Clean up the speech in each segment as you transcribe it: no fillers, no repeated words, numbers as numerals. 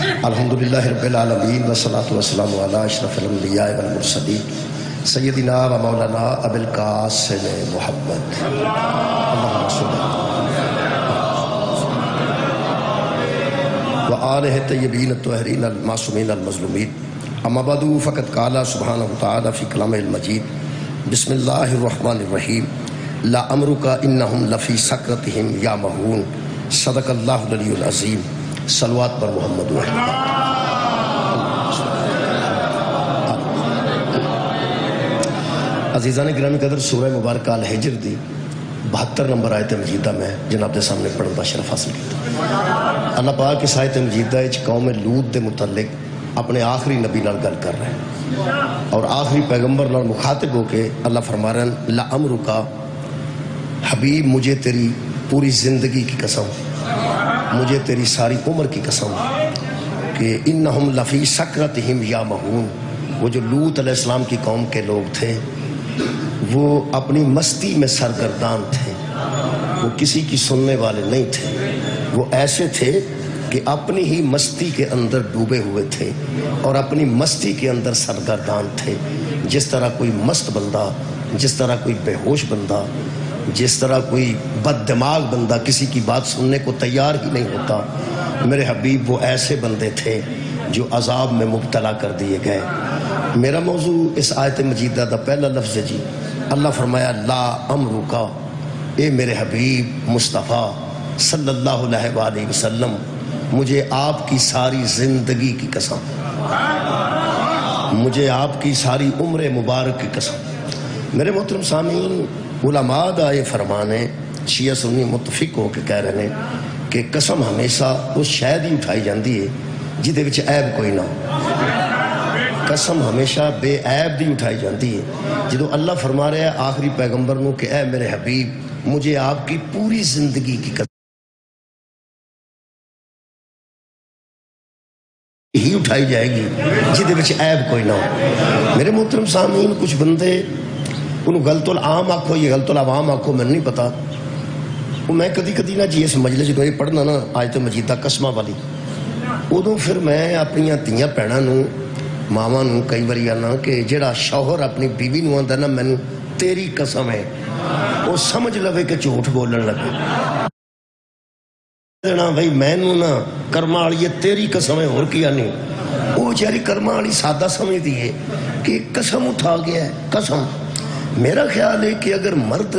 الحمدللہ رب العالمین والصلاة والسلام علی اشرف الانبیاء والمرسلین سیدنا و مولانا ابی القاسم محمد اللہم صلی و آلہ طیبین الطاہرین المعصومین المظلومین اما بعد فقد قال سبحانہ وتعالی فی کلامہ المجید بسم اللہ الرحمن الرحیم لا امرک انہم لفی سکرتہم یعمہون صدق اللہ العلی العظیم صلوات پر محمد عزیزان گرامی قدر سورہ مبارکہ الحجر دی 72 نمبر آیت مجیدہ میں جناب دے سامنے پڑھن دا شرف حاصل کیا۔ اللہ پاک اس آیت مجیدہ اچ قوم لوط دے متعلق اپنے آخری نبی نال گل کر رہے ہیں اور آخری پیغمبر نال مخاطب ہو کے اللہ فرما رہے ہیں لا امرکا حبیب مجھے تیری پوری زندگی کی قسم، مجھے تیری ساری عمر کی قسم کہ انہم لفی سکرتہم یعمہون، وہ جو لوط علیہ السلام کی قوم کے لوگ تھے وہ اپنی مستی میں سرگردان تھے، وہ کسی کی سننے والے نہیں تھے، وہ ایسے تھے کہ اپنی ہی مستی کے اندر ڈوبے ہوئے تھے اور اپنی مستی کے اندر سرگردان تھے۔ جس طرح کوئی مست بندہ، جس طرح کوئی بے ہوش بندہ، جس طرح کوئی بد دماغ بندہ کسی کی بات سننے کو تیار ہی نہیں ہوتا، میرے حبیب وہ ایسے بندے تھے جو عذاب میں مبتلا کر دیے گئے۔ میرا موضوع اس آیت مجیدہ دا پہلا لفظ ہے جی، اللہ فرمایا لا امرکا، اے میرے حبیب مصطفیٰ صلی اللہ علیہ وآلہ وسلم، مجھے آپ کی ساری زندگی کی قسم، مجھے آپ کی ساری عمر مبارک کی قسم۔ میرے محترم سامعین، علماء دا یہ فرمانے شیعہ سنی متفق ہو کے کہہ رہے ہیں کہ قسم ہمیشہ اس شاید ہی اٹھائی جاندی ہے جدے وچ عیب کوئی نہ ہو۔ قسم ہمیشہ بے عیب دی اٹھائی جاندی ہے۔ جدو اللہ فرما رہے ہیں آخری پیغمبر نو کہ اے میرے حبیب مجھے آپ کی پوری زندگی کی قسم ہی اٹھائی جائے گی جدے وچ عیب کوئی نہ ہو۔ میرے محترم سامعین، کچھ بندے انہوں غلط العام آکھو یہ غلط العوام آکھو میں نہیں پتا، میں کدی کدی نہ جی اس مجلس جدو یہ پڑھنا نا آیت مجیدہ قسمہ والی، ادو پھر میں اپنی تیاں پیڑاں نو ماواں نو کئی باری آنا کہ جڑا شوہر اپنی بیوی نو آندا نا مینوں تیری قسم ہے، وہ سمجھ لوے کہ جھوٹ بولن لگے دینا بھائی مینوں نا کرما والی تیری قسم ہے اور کیا نہیں، وہ بیچاری کرما والی سادہ سمجھتی ہے کہ قسم اٹھا گیا ہے قسم۔ میرا خیال ہے کہ اگر مرد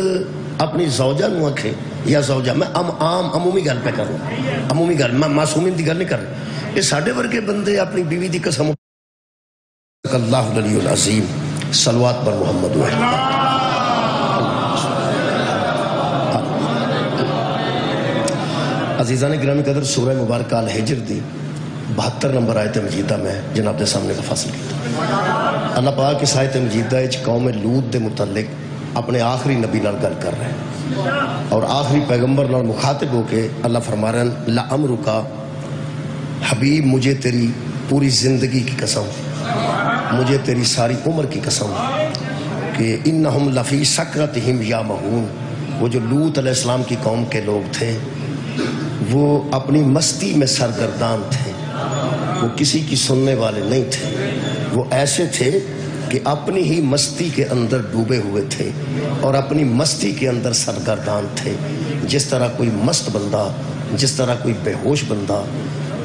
اپنی زوجہ نو آکھے یا زوجہ، میں عمومی گل پہ کر رہا ہوں، عمومی گل، میں معصومین دی گل نہیں کر رہا، یہ ساڈے ورگے بندے اپنی بیوی دی قسم اللہ العلی العظیم صلوات پر محمد عزیزان گرامی قدر سورہ مبارکہ الحجر دی 72 نمبر آیت مجیدہ میں جناب دے سامنے کا فاصل کیا۔ اللہ پاک اس آیت مجیدہ اچ قوم لوط دے متعلق اپنے آخری نبی نال گل کر رہے ہیں اور آخری پیغمبر نال مخاطب ہو کے اللہ فرما رہے ہیں لا امرکا حبیب مجھے تیری پوری زندگی کی قسم، مجھے تیری ساری عمر کی قسم کہ انہم لفی سکرتہم یعمہون، وہ جو لوط علیہ السلام کی قوم کے لوگ تھے وہ اپنی مستی میں سرگردان تھے، وہ کسی کی سننے والے نہیں تھے، وہ ایسے تھے کہ اپنی ہی مستی کے اندر ڈوبے ہوئے تھے اور اپنی مستی کے اندر سرگردان تھے۔ جس طرح کوئی مست بندہ، جس طرح کوئی بے ہوش بندہ،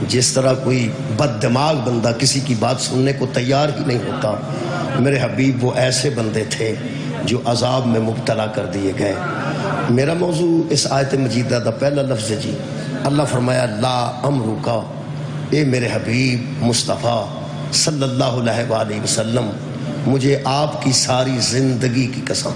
جس طرح کوئی بد دماغ بندہ کسی کی بات سننے کو تیار ہی نہیں ہوتا، میرے حبیب وہ ایسے بندے تھے جو عذاب میں مبتلا کر دیے گئے۔ میرا موضوع اس آیت مجیدہ دا پہلا لفظ ہے جی، اللہ فرمایا لا امرکا، اے میرے حبیب مصطفیٰ صلی اللہ علیہ وآلہ وسلم، مجھے آپ کی ساری زندگی کی قسم،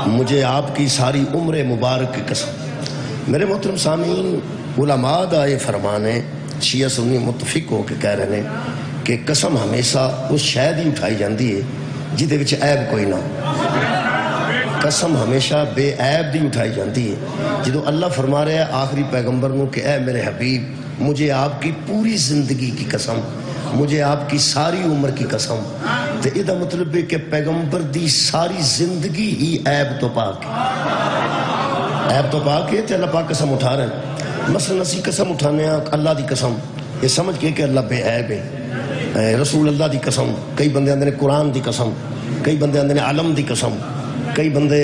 مجھے آپ کی ساری عمر مبارک کی قسم۔ میرے محترم سامعین، علماء دا یہ فرمانے شیعہ سنی متفق ہو کے کہہ رہے ہیں کہ قسم ہمیشہ اس شاید ہی اٹھائی جاندی ہے جدے وچ عیب کوئی نہ ہو۔ قسم ہمیشہ بے عیب دی اٹھائی جاندی ہے۔ جدو اللہ فرما رہے ہیں آخری پیغمبر نو کہ اے میرے حبیب مجھے آپ کی پوری زندگی کی قسم، مجھے آپ کی ساری عمر کی قسم، تو یہ مطلب ہے کہ پیغمبر دی ساری زندگی ہی عیب تو پاک ہے، عیب تو پاک ہے، تے اللہ پاک قسم اٹھا رہے ہیں۔ مثلا اسی قسم اٹھانے اللہ دی قسم یہ سمجھ کے کہ اللہ بے عیب ہے، رسول اللہ دی قسم، کئی بندے آندے نے قرآن دی قسم، کئی بندے آندے نے علم دی قسم، کئی بندے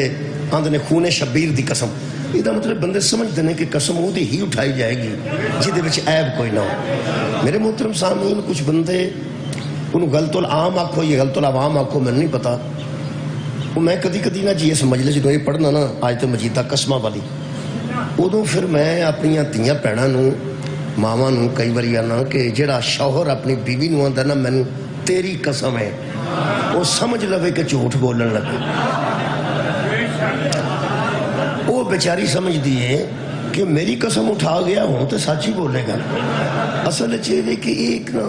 آندے نے خون شبیر دی قسم. یہ مطلب بندے سمجھتے ہیں کہ قسم وہ ہی اٹھائی جائے گی جہدے وچ عیب کوئی نہ ہو. میرے محترم سامعین، کچھ بندے انہوں غلط العام آکھو یا غلط العوام آکھو، میں نہیں پتا. میں کدی کدی نہ جی اس مجلس جدوں یہ پڑھنا نا آیت مجیدہ قسمہ والی، ادوں پھر میں اپنی دھیاں بھیناں ماواں نوں کئی باری آنا کہ جڑا شوہر اپنی بیوی نوں آندا نا مینوں تیری قسم ہے، وہ سمجھ لوے کہ جھوٹ بولن لگے. وہ بیچاری سمجھ دیے کہ میری قسم اٹھا گیا ہوں تو سچ ہی بولے گا. اصل چیز کہ ایک نا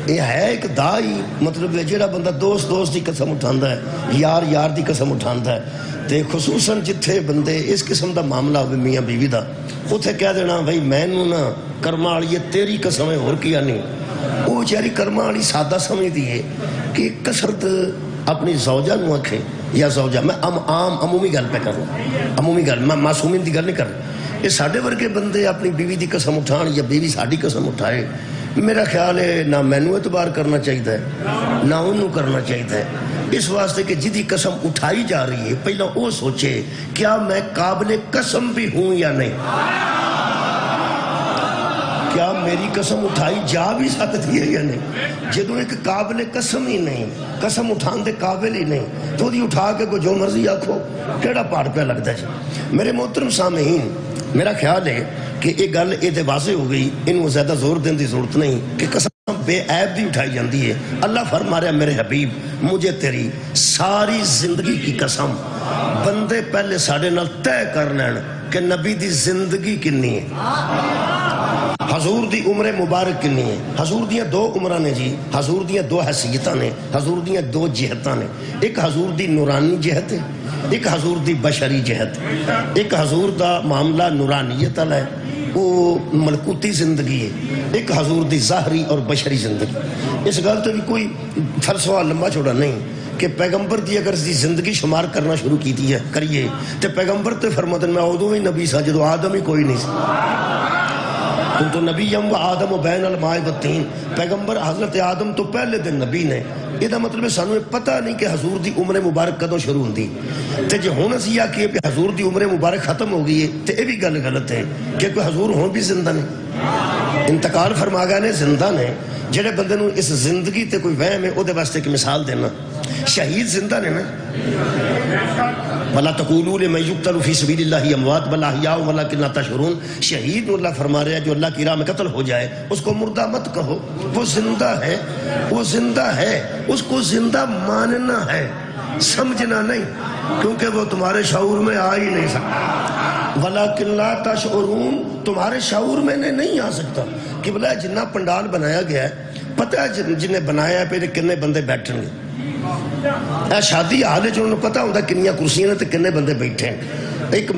یہ ہے ایک دا ہی مطلب جڑا بندہ دوست دوست دی قسم اٹھاندا ہے، یار یار دی قسم اٹھاندا ہے، تے خصوصاً جتھے بندے اس قسم دا معاملہ ہوئے میاں بیوی دا، اتھے کہہ دینا بھائی میں نوں نا کرما والی تیری قسم ہے اور کیا نہیں. وہ بیچاری کرما والی سادہ سمجھ دی ہے کہ کثرت اپنی زوجہ نوں آکھے یا زوجہ، میں عام عمومی گل پہ کر رہا ہوں، عمومی گل، میں معصومین دی گل نہیں کر رہا. یہ ساڈے ورگے بندے اپنی بیوی دی قسم اٹھان یا بیوی ساڈی قسم اٹھائے، میرا خیال ہے نہ مینوں اعتبار کرنا چاہیے نہ انہوں کرنا چاہیے. اس واسطے کہ جدی قسم اٹھائی جا رہی ہے پہلا وہ سوچے کیا میں قابل قسم بھی ہوں یا نہیں، کیا میری قسم اٹھائی جا بھی سکتی ہے یا نہیں. جدوں ایک قابل قسم ہی نہیں، قسم اٹھان دے قابل ہی نہیں، تو دی اٹھا کے کوئی جو مرضی آکھو کیڑا پاڑ پہ لگتا ہے. میرے محترم سامعین، میرا خیال ہے کہ یہ گل یہ واضح ہو گئی، انہوں زیادہ زور دین دی ضرورت نہیں کہ قسم بے عیب بھی اٹھائی جاندی ہے. اللہ فرما رہا ہے میرے حبیب مجھے تیری ساری زندگی کی قسم. بندے پہلے ساڑھے نال طے کر لین کہ نبی دی زندگی کنی ہے، حضور دی عمر مبارک کنی ہے. حضور دیاں دو عمرہ نے جی، حضور دیاں دو حیثیتاں نے، حضور دیاں دو جہتاں نے. ایک حضور دی نورانی جہت ہے، ایک حضور دی بشری جہت. ایک حضور دا معاملہ نورانیت والا ہے، وہ ملکوتی زندگی ہے. ایک حضور دی ظاہری اور بشری زندگی. اس گل تو بھی کوئی فلسفہ لمبا چھوڑا نہیں کہ پیغمبر دی اگر دی زندگی شمار کرنا شروع کیتی ہے کریے تو پیغمبر تے فرماتے ہیں میں ادوں ہی نبی سا جدو آدم ہی کوئی نہیں سا. تو نبیم و آدم و بین الماء والطین، پیغمبر حضرت آدم تو پہلے دن نبی نے. یہ مطلب سانو پتہ نہیں کہ حضور دی عمر مبارک کدوں شروع ہوندی تے جے ہن اسی آکھیے کہ حضور دی عمر مبارک ختم ہو گئی ہے تے یہ بھی گل غلط ہے کہ کوئی حضور ہون بھی زندہ نے، انتقال فرما گئے نے، زندہ نے. جڑے بندے نوں اس زندگی تے کوئی وہم ہے او دے واسطے ایک مثال دینا، شہید زندہ نے نا. وَلَا تَقُولُوا لِمَن يُقْتَلُ فِي سَبِيلِ اللَّهِ أَمْوَاتٌ بَلْ أَحْيَاءٌ وَلَٰكِن لَا تَشْعُرُونَ. شہید اللہ فرما رہا ہے جو اللہ کی راہ میں قتل ہو جائے اس کو مردہ مت کہو، وہ زندہ ہے، وہ زندہ ہے. اس کو زندہ ماننا ہے، سمجھنا نہیں، کیونکہ وہ تمہارے شعور میں آ ہی نہیں سکتا. وَلَٰكِن لَا تَشْعُرُونَ، تمہارے شعور میں نہیں آ سکتا. کہ بلا جنہ پنڈال بنایا گیا ہے پتہ ہے جنہیں بنایا ہے پھر کنے بندے بیٹھیں گے. شادی حال ہے جو انہوں پتہ ہوتا کنیاں کرسیاں نے تو کنے بندے بیٹھے ہیں. ایک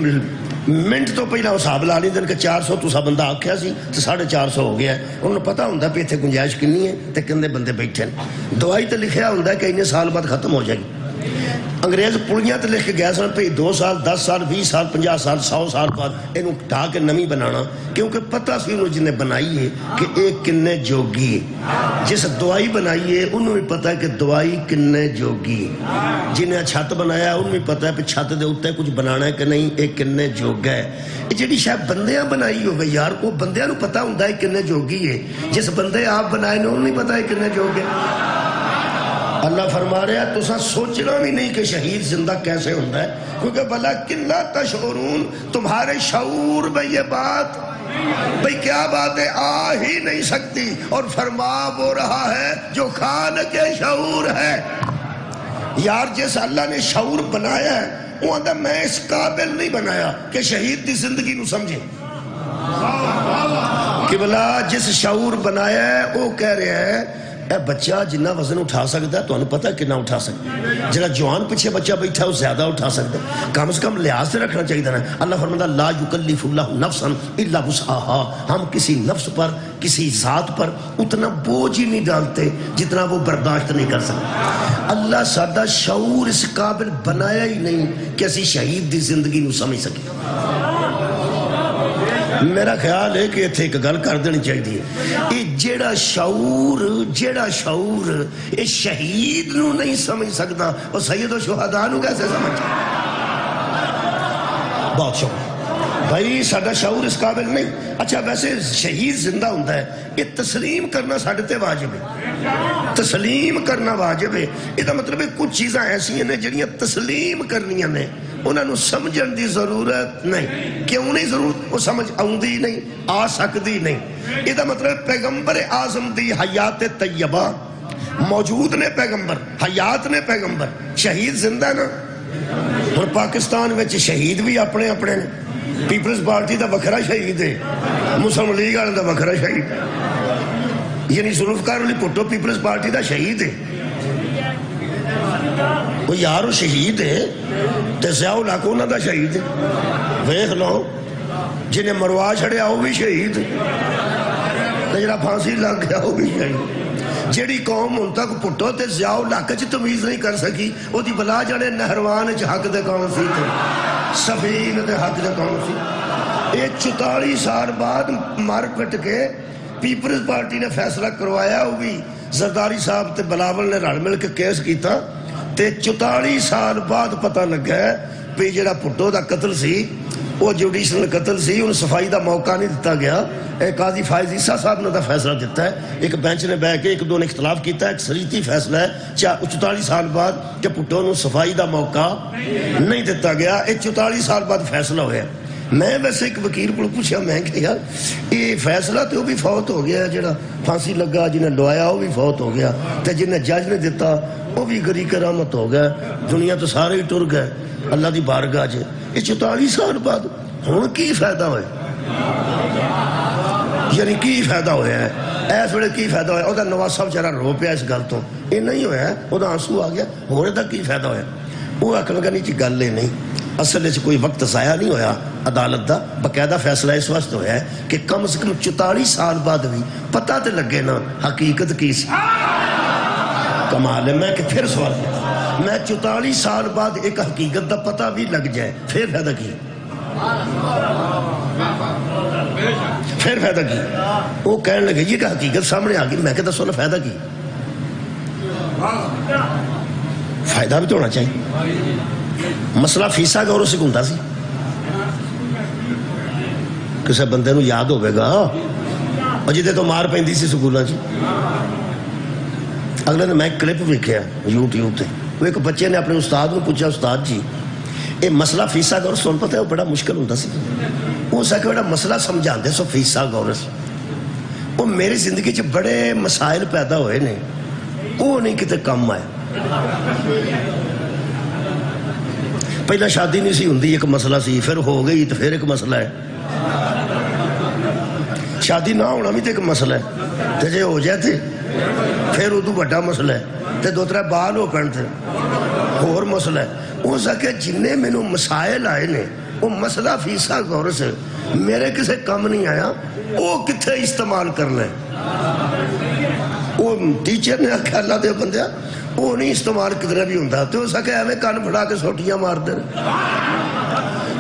منٹ تو پہلا حساب لا لیندے کہ 400 تسا بندہ آکھیا سی تو 450 ہو گیا ہے. انہوں پتہ ہوتا پہ اتنے گنجائش کنی ہے تو کنے بندے بیٹھے ہیں. دوائی تو لکھیا ہوتا کہ انہیں سال بعد ختم ہو جائے گی. انگریز پولیاں تے لکھ کے گیا سن پہ 2 سال 10 سال 20 سال 50 سال 100 سال بعد انہوں ٹھا کے نمی بنانا، کیونکہ پتہ سی انہوں جنہیں بنائی ہے کہ ایک کنے جوگی ہے. جس دوائی بنائی ہے انہوں بھی پتہ ہے کہ دوائی کنے جوگی ہے. جنہیں چھت بنایا ہے انہوں بھی پتہ ہے کہ چھت دے اتے کچھ بنانا ہے کہ نہیں، ایک کنے جوگا ہے. یہ جڑی شاید بندیاں بنائی ہوگی یار وہ بندیاں نو پتہ ہوتا ہے کنے جوگی ہے، جس بندے آپ بنائے نے انہوں نہیں پتہ ہے کنے جوگ ہے. اللہ فرما رہا ہے تسا سوچنا بھی نہیں کہ شہید زندہ کیسے ہوتا ہے، کیونکہ وَلَٰكِن لَا تَشْعُرُونَ، تمہارے شعور میں یہ بات بھئی کیا بات ہے آ ہی نہیں سکتی. اور فرما وہ رہا ہے جو خالق شعور ہے. یار جس اللہ نے شعور بنایا ہے وہ آدھا میں اس قابل نہیں بنایا کہ شہید دی زندگی نو سمجھے. کہ بلا جس شعور بنایا ہے وہ کہہ رہے ہیں اے بچہ جنہ وزن اٹھا سکتا ہے تو انہوں پتہ ہے کتنا اٹھا سکتا ہے. جنہ جوان پیچھے بچہ بیٹھا ہے وہ زیادہ اٹھا سکتا ہے. کم از کم لحاظ سے رکھنا چاہیے نا. اللہ فرماتا لا یکلف اللہ نفسا الا وسعها، ہم کسی نفس پر کسی ذات پر اتنا بوجھ ہی نہیں ڈالتے جتنا وہ برداشت نہیں کر سکتا. اللہ سادہ شعور اس قابل بنایا ہی نہیں کہ اسی شہید دی زندگی نو سمجھ سکے. میرا خیال ہے کہ اتنے ایک گل کر دینی چاہیے، یہ جیڑا شعور یہ شہید نو نہیں سمجھ سکتا وہ سید و شہداء نو کیسے سمجھ؟ بہت شکریہ بھائی، ساڈا شعور اس قابل نہیں۔ اچھا ویسے شہید زندہ ہوتا ہے، یہ تسلیم کرنا ساڈے تے واجب ہے، تسلیم کرنا واجب ہے۔ یہ مطلب ہے کچھ چیزاں ایسی ہیں جڑیاں تسلیم کرنیاں نے، انہاں نو سمجھن دی ضرورت نہیں۔ کیوں نہیں ضرورت؟ وہ سمجھ آؤندی نہیں، آ سکتی نہیں۔ یہ مطلب پیغمبر اعظم دی حیات طیبہ موجود نے، پیغمبر حیات نے، پیغمبر شہید زندہ نا۔ اور پاکستان میں شہید بھی اپنے اپنے نے، پیپلز پارٹی دا وکھرا شہید ہے، مسلم لیگ والے دا وکھرا شہید ہے، یعنی ذوالفقار علی بھٹو پیپلز پارٹی دا شہید ہے۔ وہ یار شہید ہے تے ضیاء الحق انہاں دا شہید ہے، ویکھ لو جنہیں مروا چھڑیا وہ بھی شہید ہے، تے جڑا پھانسی لگ گیا وہ بھی شہید۔ جیڑی قوم ہن تک بھٹو تے ضیاء الحق چ تمیز نہیں کر سکی، وہ دی بلا جانے نہروان چ حق دے کون سی تے سفین دے حق دے کون سی۔ یہ 44 سال بعد مار پٹ کے پیپلز پارٹی نے فیصلہ کروایا، وہ بھی زرداری صاحب تے بلاول نے رل مل کے کیس کیتا، تے 44 سال بعد پتہ لگا ہے کہ جڑا بھٹو دا قتل سی وہ جوڈیشنل قتل سی، ان صفائی دا موقع نہیں دیتا گیا۔ قاضی فائز عیسیٰ صاحب نے دا فیصلہ دیتا ہے، ایک بینچ نے بیٹھ کے ایک دو نے اختلاف کیتا ہے، ایک سریتی فیصلہ ہے 44 سال بعد کہ بھٹو نو صفائی دا موقع نہیں دیتا گیا۔ ایک 44 سال بعد فیصلہ ہویا۔ میں ویسے ایک وکیل کو پوچھا، میں کہ یار یہ فیصلہ تو وہ بھی فوت ہو گیا، جڑا پھانسی لگا جنہیں لوایا وہ بھی فوت ہو گیا، تے جنہیں جج نے دیتا وہ بھی گری کرامت ہو گیا، دنیا تو سارے ہی ٹر گئے اللہ دی بارگاہ چ۔ یہ 44 سال بعد ہن کی فائدہ ہوئے؟ یعنی کی فائدہ ہویا ہے ایس ویلے؟ کی فائدہ ہویا؟ وہ نواز صاحب چارہ رو پیا اس گل تو، یہ نہیں ہویا ہے، وہ آنسو آ گیا، ہونے تک کی فائدہ ہویا؟ وہ آخر لگا نہیں جی گل یہ نہیں، اصل کوئی وقت ضائع نہیں ہویا عدالت دا، باقاعدہ فیصلہ اس واسطے ہویا ہے کہ کم سے کم 44 سال بعد بھی پتہ تے لگے نا حقیقت کی سی۔ کمال ہے۔ میں کہ پھر سوال کیا، میں 44 سال بعد ایک حقیقت دا پتہ بھی لگ جائے پھر فائدہ کی؟ پھر فائدہ کی؟ وہ کہنے لگے یہ کہ حقیقت سامنے آ گئی، میں کہ دسو نا فائدہ کی؟ فائدہ بھی تو ہونا چاہیے۔ مسئلہ فیسا گورو سے گھنٹا سی، کسے بندے نو یاد ہوئے گا اور جدے تو مار پہندی سی سکولہ جی۔ اگلے نے میں ایک کلپ ویکھیا یوٹیوب تے، وہ ایک بچے نے اپنے استاد کو پوچھا، استاد جی یہ مسئلہ فیسا گورس سن پتہ ہے وہ بڑا مشکل ہوتا سی، وہ سا کہ بڑا مسئلہ سمجھاندے سو فیسا گورس، وہ میری زندگی چ بڑے مسائل پیدا ہوئے نے، وہ نہیں کتے کم آئے۔ پہلا شادی نہیں سی ہوندی، ایک مسئلہ سی، پھر ہو گئی تو پھر ایک مسئلہ ہے، شادی نہ ہونا بھی تو ایک مسئلہ ہے، تے جے ہو جائے تھے پھر ادو بڑا مسئلہ ہے، تے دو ترے بال ہو پہن تھے اور مسئلہ ہے۔ وہ سکے جنہیں میں نو مسائل آئے نے وہ مسئلہ فیسا گورس ہے میرے کسے کم نہیں آیا، وہ کتھے استعمال کرنا ہے؟ وہ ٹیچر نے آکھا اللہ دے بندیا وہ نہیں استعمال کدھر بھی ہوندہ، تو سکے ایویں کان پھڑا کے سوٹیاں مار دے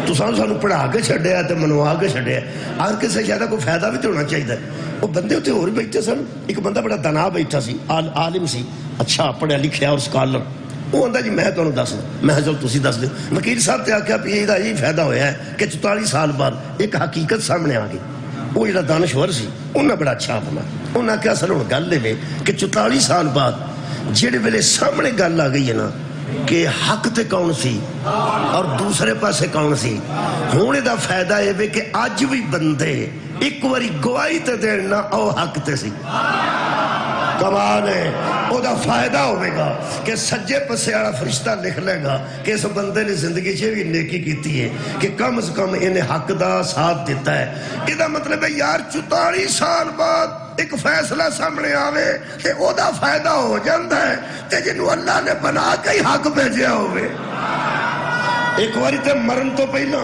تو سانو پڑھا کے چھڑے ہیں تے منوا کے چھڑے ہیں۔ آج کسے شاید کوئی فائدہ بھی تو ہونا چاہیے۔ وہ بندے ہوتے اور بیٹھتے سن، ایک بندہ بڑا دنا بیٹھا سی، عالم سی، اچھا پڑھیا لکھیا اور سکالر، وہ آندا جی میں تو دس دوں، میں چل تسی دس دو۔ وکیل صاحب تے آکھیا بھی یہ فائدہ ہویا ہے کہ 44 سال بعد ایک حقیقت سامنے آ گئی۔ وہ جڑا دانشور سی انہیں بڑا اچھا بنا، انہیں کیا اصل ہوں گل لے کہ 44 سال بعد جڑے ویلے سامنے گل آ گئی ہے نا کہ حق تے کون سی اور دوسرے پاسے کون سی، ہونے دا فائدہ یہ کہ اج بھی بندے ایک واری گواہی تے دینا او حق تے سی۔ کمال ہے، او دا فائدہ ہوئے گا کہ سجے پسے آڑا فرشتہ لکھ لے گا کہ اس بندے نے زندگی چھے بھی نیکی کیتی ہے کہ کم از کم انہیں حق دا ساتھ دیتا ہے۔ یہ دا مطلب ہے یار 44 سال بعد ایک فیصلہ سامنے آوے کہ او دا فائدہ ہو جاندہ ہے تے جنہوں اللہ نے بنا کے ہی حق بھیجیا ہوئے۔ ایک واری تے مرن تو پہلا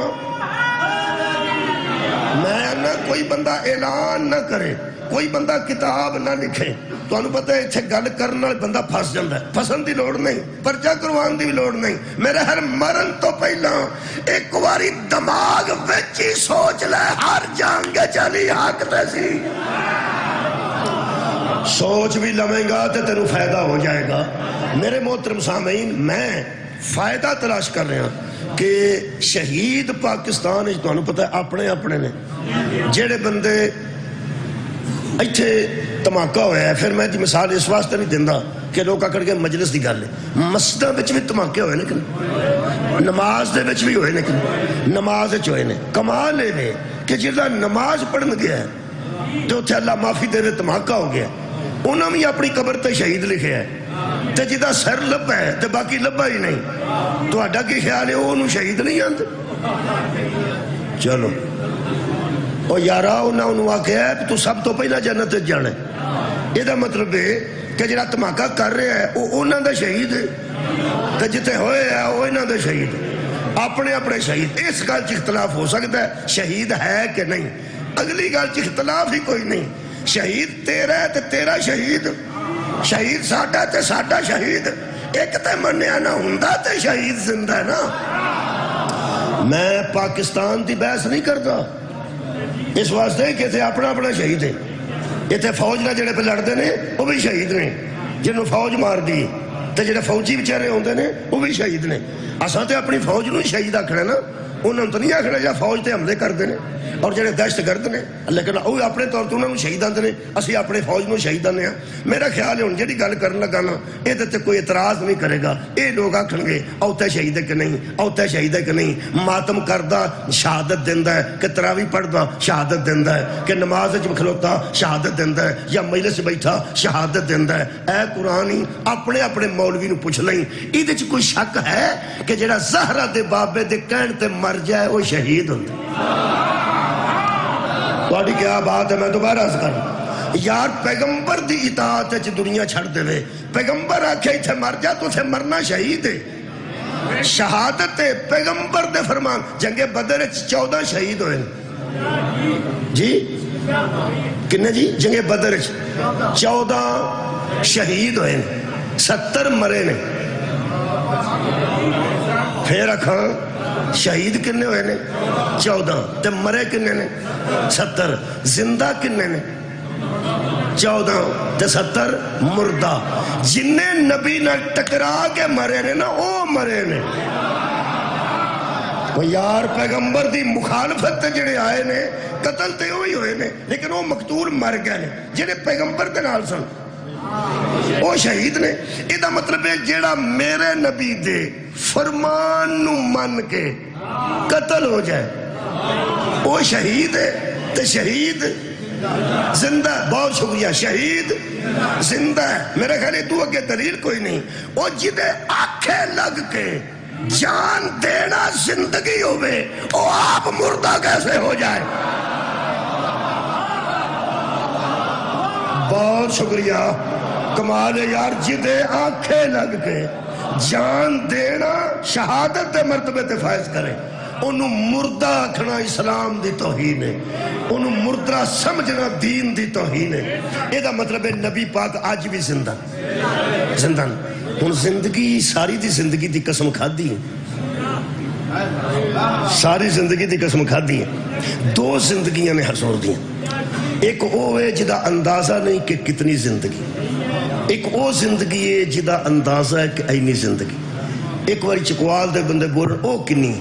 میں نہ کوئی بندہ اعلان نہ کرے، کوئی بندہ کتاب نہ لکھے، تو انہوں پتہ ہے اتھے گل کرنا بندہ پھنس جاندہ ہے۔ پھنسن دی لوڑ نہیں، پرچہ کروان دی بھی لوڑ نہیں۔ میرے ہر مرن تو پہلا ایک واری دماغ وچی سوچ لے، ہر جانگ چلی حق تیسی سوچ بھی لمیں گا تے تینوں فائدہ ہو جائے گا۔ میرے محترم سامعین، میں فائدہ تلاش کر رہے ہیں کہ شہید پاکستان تو انہوں پتہ ہے اپنے نے جیڑے بندے ایتھے تماکہ ہویا ہے، پھر میں دی مثال اس واسطے نہیں دیندہ کہ لوگ اکڑ کے مجلس دی گل ہے، مسجداں وچ بھی تماکے ہوئے لیکن نماز دے وچ بھی ہوئے لیکن نماز وچ ہوئے نے۔ کمال ہے کہ جڑا نماز پڑھن گیا ہے تو اتھے اللہ معافی دے دے تماکہ ہو گیا، انہوں نے اپنی قبر تے شہید لکھے ہے تے جدا سر لبا ہے تے باقی لبا ہی نہیں، تو اڈا کی خیال ہے وہ انہوں شہید نہیں آندے؟ چلو اور یارا انہوں آکھیا ہے تو سب تو پہلا جنت جانے، یہ دا مطلب ہے کہ جڑا تماکہ کر رہے ہیں وہ انہوں دا شہید ہے تے جتے ہوئے ہیں وہ انہوں دا شہید ہے، اپنے شہید۔ اس گل چ اختلاف ہو سکتا ہے شہید ہے کہ نہیں، اگلی گل چ اختلاف ہی کوئی نہیں، شہید تیرا ہے تے تیرا شہید، شہید ساڈا تے ساڈا شہید، ایک تے منیا نہ ہوندا تے شہید زندہ ہے نا۔ میں پاکستان دی بحث نہیں کرتا اس واسطے کہ تے اپنا شہید ہے، یہ تے فوج نہ جڑے پہ لڑتے ہیں وہ بھی شہید نے، جنہوں فوج مار دی تے جڑے فوجی بیچارے ہوندے نے وہ بھی شہید نے۔ اساں تے اپنی فوج نوں شہید آکھنا نا، انہوں تو نہیں آکھنا یا فوج تے حملے کردے نے اور جڑے دہشت گرد نے، لیکن وہ اپنے طور تے انہوں شہید آندے نے، اسی اپنے فوج نوں شہید آندے ہیں۔ میرا خیال ہے ہن جڑی گل کرن لگا نا یہ تے کوئی اعتراض نہیں کرے گا، یہ لوگ آکھن گے اوتے شہید ہے کہ نہیں، اوتے شہید ہے کہ نہیں، ماتم کردہ شہادت دیندا ہے کہ تراویح پڑھدا شہادت دیندا ہے کہ نماز وچ کھلوتا شہادت دیندا ہے یا مجلس بیٹھا شہادت دیندا ہے۔ اے قرآن ہی اپنے مولوی نوں پوچھ لیں، ایدے وچ کوئی شک ہے کہ جڑا زہرا دے بابے دے کہن تے مر جائے وہ شہید ہوندا؟ تھوڑی کیا بات ہے، میں دوبارہ عرض کروں یار، پیغمبر دی اطاعت وچ دنیا چھڑ دے وے، پیغمبر آکھے ایتھے مر جا تو اتھے مرنا شہید ہے، شہادت ہے پیغمبر دے فرمان۔ جنگ بدر وچ 14 شہید ہوئے جی، کنے جی؟ جنگ بدر وچ 14 شہید ہوئے، 70 مرے نے۔ پھر اکھاں شہید کنے ہوئے نے 14 تے مرے کنے نے 70، زندہ کنے نے 14 تے 70 مردہ۔ جنہیں نبی نہ ٹکرا کے مرے نے نا او مرے نے۔ یار پیغمبر دی مخالفت تے جڑے آئے نے قتل تے ہوئی ہوئے نے، لیکن وہ مقتول مر گئے نے جنہیں پیغمبر دے نال سن وہ شہید نے۔ یہ مطلب ہے جیڑا میرے نبی دے فرمان نو من کے قتل ہو جائے وہ شہید ہے، تے شہید زندہ۔ بہت شکریہ، شہید زندہ ہے۔ میرے خیال تو اگے دلیل کوئی نہیں۔ وہ جدے آنکھیں لگ کے جان دینا زندگی ہوئے وہ آپ مردہ کیسے ہو جائے؟ بہت شکریہ، کمال ہے یار۔ جدے آنکھیں لگ کے جان دینا شہادت دے مرتبے تے فائز کرے، انہوں مردہ آکھنا اسلام دی توہین ہے، انہوں مردہ سمجھنا دین دی توہین ہے۔ یہ دا مطلب ہے نبی پاک آج بھی زندہ زندہ۔ ان زندگی ساری دی زندگی دی قسم کھا دی ہے، ساری زندگی دی قسم کھا دی ہے۔ دو زندگیاں نے حضور دی ہیں، ایک وہ ہے جدا اندازہ نہیں کہ کتنی زندگی، ایک وہ زندگی ہے جدا اندازہ ہے کہ اینی زندگی۔ ایک باری چکوال دے بندے بول رہے او کنی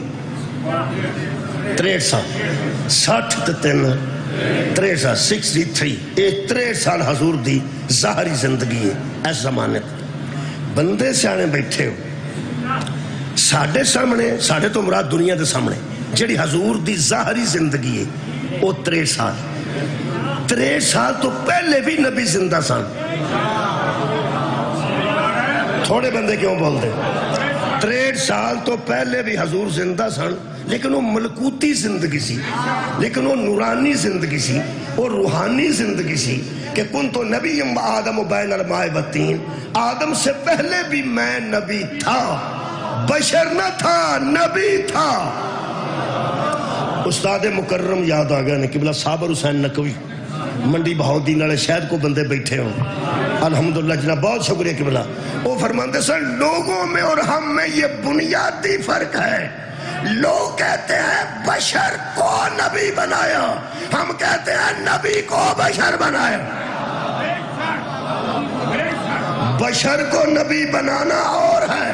63 سال، 60 تے 3 63 سال 63، یہ 63 سال حضور دی ظاہری زندگی ہے۔ اس زمانے بندے سیانے بیٹھے ہو ساڑھے سامنے، ساڑھے تو مراد دنیا دے سامنے جڑی حضور دی ظاہری زندگی ہے وہ 63 سال۔ 63 سال تو پہلے بھی نبی زندہ سن۔ تھوڑے بندے کیوں بولتے؟ 63 سال تو پہلے بھی حضور زندہ سن، لیکن وہ ملکوتی زندگی سی، لیکن وہ نورانی زندگی سی، وہ روحانی زندگی سی کہ کن تو نبی آدم و بین الماء والطین، آدم سے پہلے بھی میں نبی تھا، بشر نہ تھا، نبی تھا۔ استاد مکرم یاد آ گیا نے قبلہ صابر حسین نقوی منڈی بہاؤدین والے شاید کو بندے بیٹھے ہوں الحمدللہ جناب بہت شکریہ قبلہ وہ فرماتے سن لوگوں میں اور ہم میں یہ بنیادی فرق ہے لوگ کہتے ہیں بشر کو نبی بنایا ہم کہتے ہیں نبی کو بشر بنایا بشر کو نبی بنانا اور ہے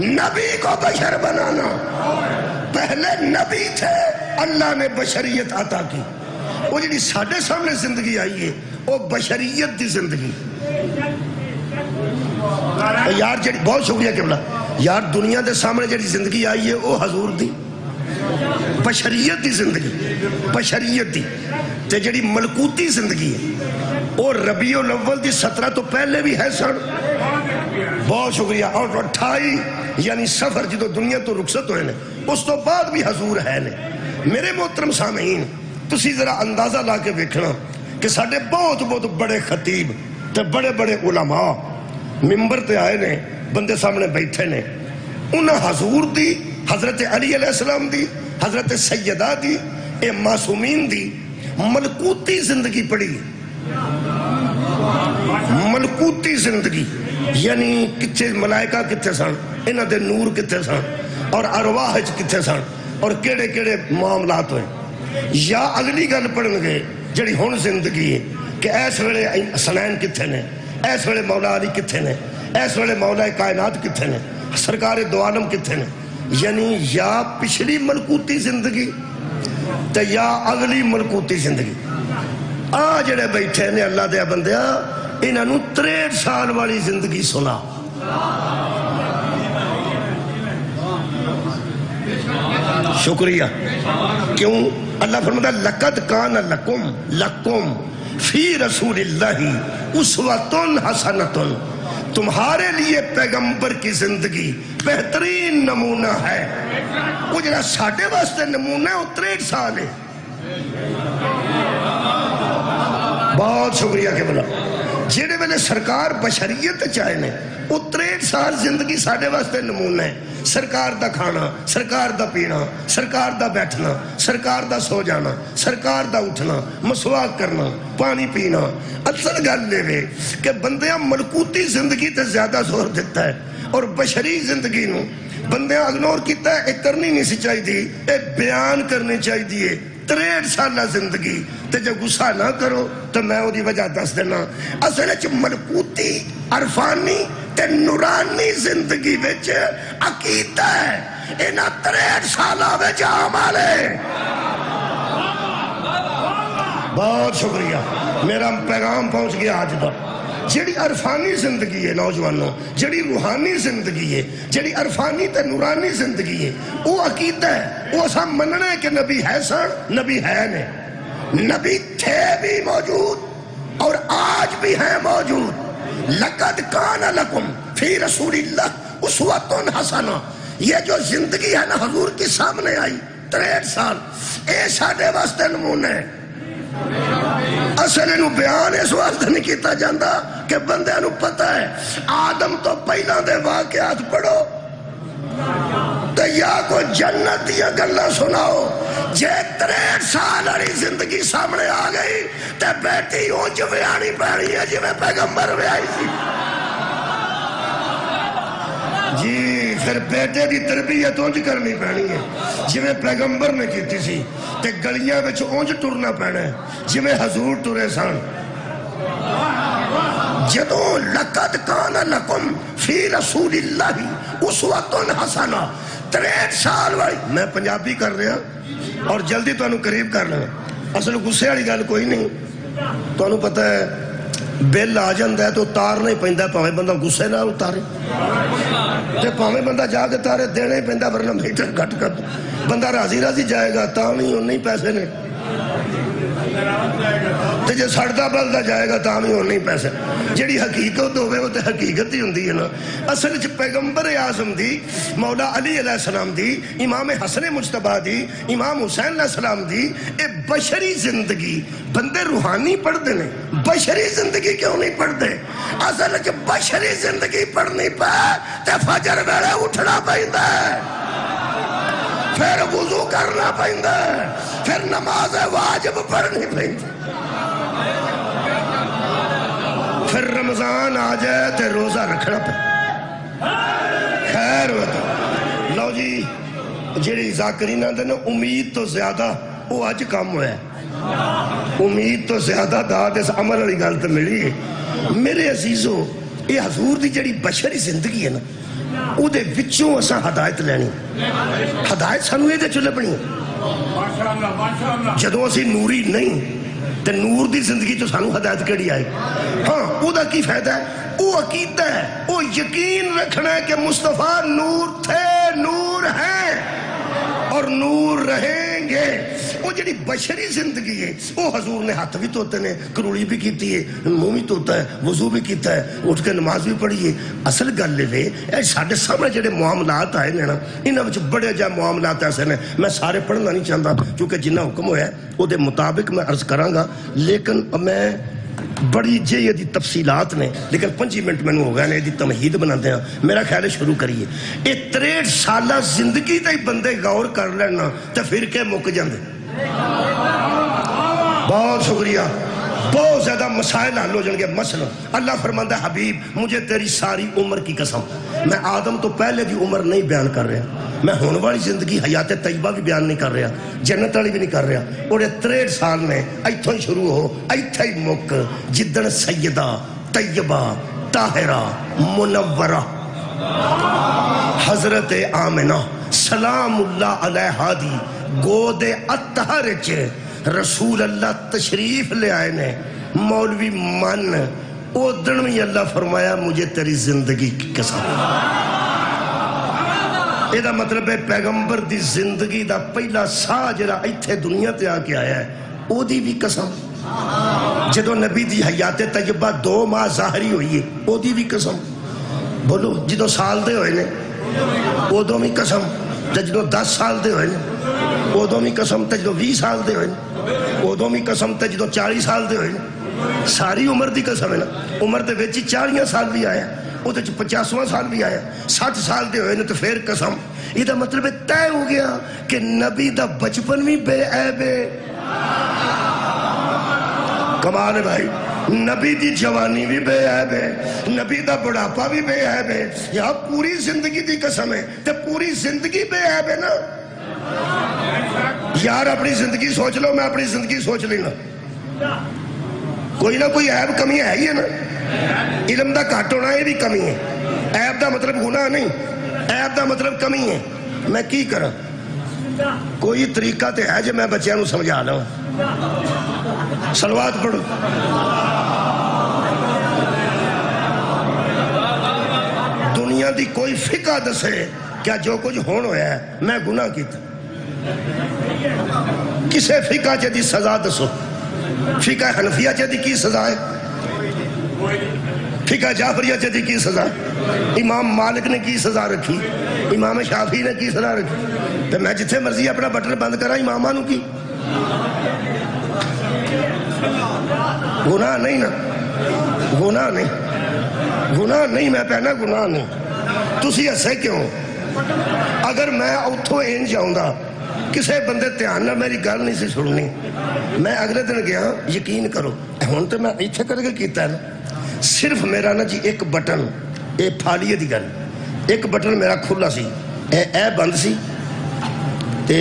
نبی کو بشر بنانا پہلے نبی تھے اللہ نے بشریت عطا کی وہ جی ساڑھے سامنے زندگی آئی ہے وہ بشریت دی زندگی یار جی بہت شکریہ قبلہ یار دنیا دے سامنے جی زندگی آئی ہے وہ حضور دی بشریت دی زندگی بشریت دی تے جڑی ملکوتی زندگی ہے وہ ربیع الاول دی 17 تو پہلے بھی ہے سن بہت شکریہ اور 28 یعنی سفر جدو دنیا تو رخصت ہوئے نے اس تو بعد بھی حضور ہے نے میرے محترم سامعین تسی ذرا اندازہ لا کے دیکھنا کہ ساڑھے بہت بہت بڑے خطیب تے بڑے بڑے علماء ممبر تے آئے نے بندے سامنے بیٹھے نے انہاں حضور دی حضرت علی علیہ السلام دی حضرت سیدہ دی اے معصومین دی ملکوتی زندگی پڑھی ملکوتی زندگی یعنی کتھے ملائکہ کتھے سن انہاں دے نور کتھے سن اور ارواح کتھے سن اور کیڑے کیڑے معاملات ہوئے یا اگلی گل پڑھن گے جڑی ہون زندگی ہے کہ ایس ویلے حسنین کتھے نے ایس ویلے مولا علی کتھے نے ایس ویلے مولا کائنات کتھے نے سرکار دو عالم کتھے نے یعنی یا پچھلی ملکوتی زندگی تے یا اگلی ملکوتی زندگی آ جڑے بیٹھے نے اللہ دے بندیا انہاں نو 63 سال والی زندگی سنا شکریہ کیوں اللہ فرماتا لقد کان لکم فی رسول اللہ اسوۃ حسنۃ تمہارے لیے پیغمبر کی زندگی بہترین نمونہ ہے وہ جڑا ساڑھے واسطے نمونہ ہے وہ 63 سال ہے بہت شکریہ کہ بلا جیڑے میں نے سرکار بشریت چاہے نے وہ 63 سال زندگی ساڑھے واسطے نمونہ ہے سرکار دا کھانا سرکار دا پینا سرکار دا بیٹھنا سرکار دا سو جانا سرکار دا اٹھنا مسواک کرنا پانی پینا اصل گل لے وے کہ بندیاں ملکوتی زندگی تے زیادہ زور دیتا ہے اور بشری زندگی نو بندیاں اگنور کیتا ہے ایک کرنی نہیں سی چاہی دی ایک بیان کرنی چاہی دی 63 سالہ زندگی تے جو غصہ نہ کرو تو میں وہ دی وجہ دس دینا اصل اچھ ملکوتی عرفانی تے نورانی زندگی بچ عقیدہ ہے انہا 63 سالہ بچ عمالے بہت شکریہ میرا پیغام پہنچ گیا آج تک جڑی عرفانی زندگی ہے نوجوانوں جڑی روحانی زندگی ہے جڑی عرفانی تے نورانی زندگی ہے وہ عقیدہ ہے وہ سب مننا ہے کہ نبی ہے سن نبی ہے نے نبی تھے بھی موجود اور آج بھی ہیں موجود لقد کان لکم فی رسول اللہ اسوۃ حسنہ یہ جو زندگی ہے نا حضور کی سامنے آئی 63 سال اے ساڑھے واسطے نمونے ہے اصل انہوں بیان اس واسطے نہیں کیتا جاندہ کہ بندے انہوں پتہ ہے آدم تو پہلا دے واقعات پڑھو تو یا کوئی جنت دیا گلہ سناؤ جے 63 سال والی زندگی سامنے آ گئی تے بیٹی اونچ بیانی پڑی ہے جی میں پیغمبر بھی آئی تھی جی پھر بیٹے دی تربیت اونچ کرنی پڑی ہے جی میں پیغمبر نے کیتی سی تے گلیاں بچ اونچ ٹرنا پڑا ہے جی میں حضور ٹرے سان جدو لقد کان لکم فی رسول اللہ اسوۃ حسنہ 63 سال والی میں پنجابی کر رہا اور جلدی تو انہوں قریب کر رہا اصل غصے والی گل کوئی نہیں تو انہوں پتہ ہے بل آ جاندہ ہے تو تار نہیں پہندہ پاویں بندہ غصے نہ اتارے تے پاویں بندہ جا کے تارے دینے پہندہ ورنہ میٹر گھٹ کر بندہ راضی راضی جائے گا تا نہیں پیسے نے تے جے سڑدا بلدا جائے گا تا نہیں پیسے جڑی حقیقت ہوئے وہ تے حقیقت ہی ہوندی ہے نا اصل چ پیغمبر اعظم دی مولا علی علیہ السلام دی امام حسن مجتبی دی امام حسین علیہ السلام دی اے بشری زندگی بندے روحانی پڑھ دے نے بشری زندگی کیوں نہیں پڑھ دے اصل چ بشری زندگی پڑھنی پہ تے فجر ویلے اٹھنا پیندا ہے پھر وضو کرنا پہندا ہے، پھر نماز واجب پڑھنی پہندا، پھر رمضان آ جائے تے روزہ رکھنا پہ خیر ہوتا۔ لو جی جیڑی ذاکرین آندے نا امید تو زیادہ وہ اج کام ہوا ہے، امید تو زیادہ داد اس عمل والی گل تے ملی ہے۔ میرے عزیزو یہ حضور دی جڑی بشری زندگی ہے نا او دے وچوں اساں ہدایت لینی، ہدایت سانو یہ دے چلے بنی جدوں اسی نوری نہیں تے نور دی زندگی تو سانو ہدایت کیڑی آئے؟ ہاں او دا کی فائدہ ہے؟ او عقیدہ ہے، او یقین رکھنا ہے کہ مصطفیٰ نور تھے، نور ہیں اور نور رہیں گے۔ وہ جڑی بشری زندگی ہے وہ حضور نے ہاتھ بھی دھوتے نے، کروڑی بھی کیتی ہے، منہ بھی دھوتا ہے، وضو بھی کیتا ہے، اٹھ کے نماز بھی پڑھی ہے۔ اصل گل ہے ساڈے سامنے جڑے معاملات آئے نا انہاں وچ بڑے جا معاملات ایسے نے، میں سارے پڑھنا نہیں چاہتا کیونکہ جنہ حکم ہویا ہے وہ دے مطابق میں عرض کراں گا، لیکن میں بڑی جے یہ دی تفصیلات نے، لیکن 5 منٹ میں ہو گیا نے دی تمہید بنا دیا۔ میرا خیال ہے شروع کریے۔ یہ 63 سالہ زندگی تے بندے غور کر لینا تے پھر کے مک جاندے۔ بہت شکریہ، بہت زیادہ مسائل حل ہو جائیں گے۔ مثلا اللہ فرماتا ہے حبیب مجھے تیری ساری عمر کی قسم، میں آدم تو پہلے دی عمر نہیں بیان کر رہا، میں ہونے والی زندگی حیات طیبہ بھی بیان نہیں کر رہا، جنت والی بھی نہیں کر رہا۔ اور 63 سال میں ایتھوں ہی شروع ہو ایتھے ہی مک جدن سیدہ طیبہ طاہرہ منورہ حضرت آمنہ سلام اللہ علیہا دی گود اطہر چ رسول اللہ تشریف لے آئے نے، مولوی من او دن میں اللہ فرمایا مجھے تیری زندگی کی قسم۔ یہ دا مطلب ہے پیغمبر دی زندگی دا پہلا سا جڑا ایتھے دنیا تے آ کے آیا ہے او دی بھی قسم، جدو نبی دی حیات طیبہ 2 ماہ ظاہری ہوئی ہے او دی بھی قسم، بولو جدو سال دے ہوئے نے او دو بھی قسم، جدو 10 سال دے ہوئے نے او دو بھی قسم، جدو 20 سال دے ہوئے نے او دو بھی قسم، جدو 40 سال دے ہوئے نے ساری عمر دی قسم ہے نا۔ عمر دے وچ 40 سال بھی آیا، وہ تو 50واں سال بھی آیا، 60 سال دے ہوئے نے تو پھر قسم۔ یہ دا مطلب طے ہو گیا کہ نبی دا بچپن بھی بے عیب ہے، کمال ہے بھائی، نبی دی جوانی بھی بے عیب ہے، نبی دا بڑھاپا بھی بے عیب ہے، یا پوری زندگی دی قسم ہے تو پوری زندگی بے عیب ہے نا۔ یار اپنی زندگی سوچ لو، میں اپنی زندگی سوچ لینا، کوئی نہ کوئی عیب کمی ہے ہی ہے نا۔ علم دا گھٹ ہونا یہ بھی کمی ہے، عیب دا مطلب گناہ نہیں، عیب دا مطلب کمی ہے۔ میں کی کرا کوئی طریقہ تے ہے جو میں بچیاں نو سمجھا لوں، صلوات پڑھو۔ دنیا دی کوئی فقہ دسے کیا جو کچھ ہون ہویا ہے میں گناہ کیتا، کسے فقہ چے دی سزا دسو، فقہ حنفیہ چے دی کی سزا ہے، فقہ جعفریہ چے دی کی سزا، امام مالک نے کی سزا رکھی، امام شافعی نے کی سزا رکھی، تو میں جتھے مرضی اپنا بٹن بند کرا امامانو کی گناہ نہیں نا، گناہ نہیں، گناہ نہیں، میں پہنا گناہ نہیں۔ تسی ایسے کیوں؟ اگر میں اتھو این جاؤں دا کسے بندے دھیان نہ میری گل نہیں سی سننی، میں اگلے دن گیا، یقین کرو ہن تو میں ایتھے کر کے کیتا ہے نا، صرف میرا نا جی ایک بٹن، اے پھالیے دی گل، ایک بٹن میرا کھلا سی، اے بند سی تے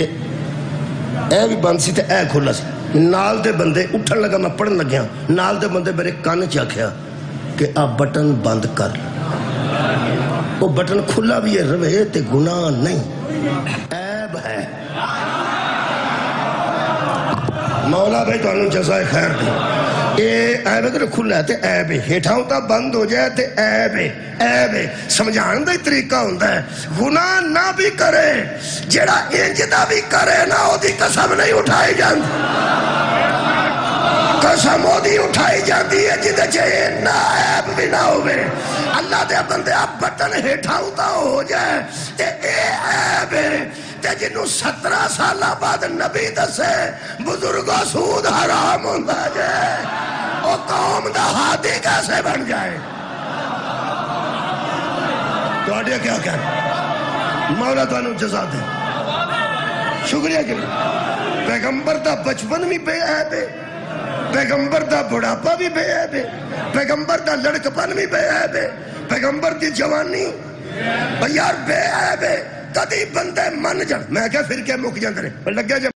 اے بھی بند سی تے اے کھلا سی، نال دے بندے اٹھن لگا، میں پڑھن لگیا، نال دے بندے میرے کان چ آکھیا کہ آ بٹن بند کر، وہ بٹن کھلا بھی ہے روے تے گناہ نہیں، عیب ہے۔ مولا بھائی تو انہوں جزائے خیر دی، اے عیب اگر کھلا ہے تے عیب ہے، ہیٹھاں تا بند ہو جائے تے عیب ہے، عیب ہے۔ سمجھان دا ہی طریقہ ہوندہ ہے، گناہ نہ بھی کرے، جیڑا انجدہ بھی کرے نہ ہو دی قسم نہیں اٹھائی جاندی، قسم ہو دی اٹھائی جاندی ہے جدہ چاہے نہ عیب بھی نہ ہوئے۔ اللہ دے بندے آپ بٹن ہیٹھاں ہوتا ہو جائے تے اے عیب ہے، تے جنہوں 17 سالہ بعد نبی دسے بزرگوں سود حرام ہوندہ جائے، او قوم دا ہادی کیسے بن جائے؟ تو آڈیا کیا کہنا؟ مولا تو انہوں جزا دے۔ شکریہ کہ پیغمبر دا بچپن بھی بے عیب ہے، پیغمبر دا بڑھاپا بھی بے عیب ہے، پیغمبر دا لڑکپن بھی بے عیب ہے، پیغمبر دی جوانی یار بے عیب ہے، کدی بندے من جان میں کہا پھر کیا مک جاندے نے لگے